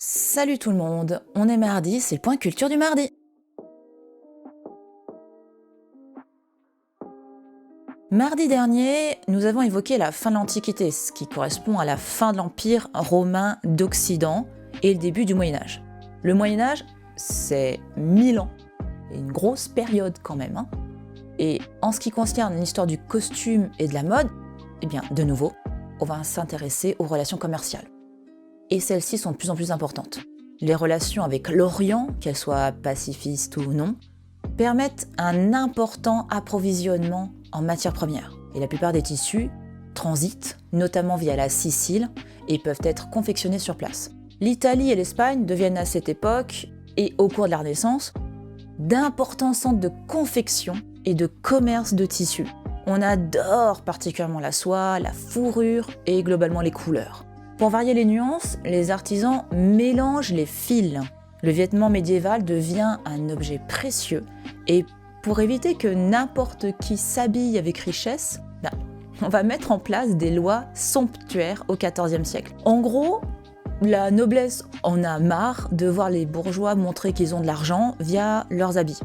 Salut tout le monde, on est mardi, c'est le point culture du mardi. Mardi dernier, nous avons évoqué la fin de l'Antiquité, ce qui correspond à la fin de l'Empire romain d'Occident et le début du Moyen-Âge. Le Moyen-Âge, c'est 1000 ans, et une grosse période quand même. Et en ce qui concerne l'histoire du costume et de la mode, eh bien, de nouveau, on va s'intéresser aux relations commerciales. Et celles-ci sont de plus en plus importantes. Les relations avec l'Orient, qu'elles soient pacifistes ou non, permettent un important approvisionnement en matières premières. Et la plupart des tissus transitent, notamment via la Sicile, et peuvent être confectionnés sur place. L'Italie et l'Espagne deviennent à cette époque, et au cours de la Renaissance, d'importants centres de confection et de commerce de tissus. On adore particulièrement la soie, la fourrure et globalement les couleurs. Pour varier les nuances, les artisans mélangent les fils. Le vêtement médiéval devient un objet précieux et pour éviter que n'importe qui s'habille avec richesse, on va mettre en place des lois somptuaires au XIVe siècle. En gros, la noblesse en a marre de voir les bourgeois montrer qu'ils ont de l'argent via leurs habits.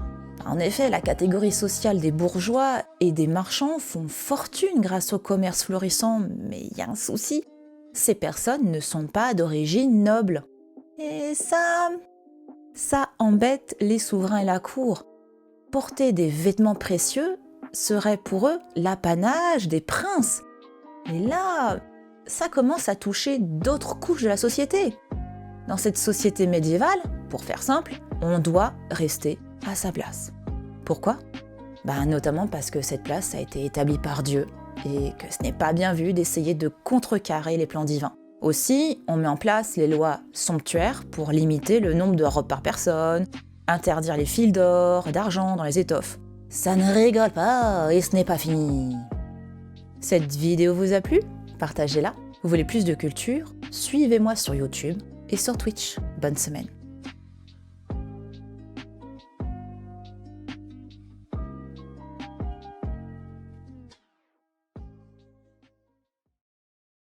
En effet, la catégorie sociale des bourgeois et des marchands font fortune grâce au commerce florissant, mais il y a un souci. Ces personnes ne sont pas d'origine noble. Et ça embête les souverains et la cour. Porter des vêtements précieux serait pour eux l'apanage des princes. Et là, ça commence à toucher d'autres couches de la société. Dans cette société médiévale, pour faire simple, on doit rester à sa place. Pourquoi ? Notamment parce que cette place a été établie par Dieu et que ce n'est pas bien vu d'essayer de contrecarrer les plans divins. Aussi, on met en place les lois somptuaires pour limiter le nombre de robes par personne, interdire les fils d'or, d'argent dans les étoffes. Ça ne rigole pas et ce n'est pas fini. Cette vidéo vous a plu ? Partagez-la. Vous voulez plus de culture ? Suivez-moi sur YouTube et sur Twitch. Bonne semaine.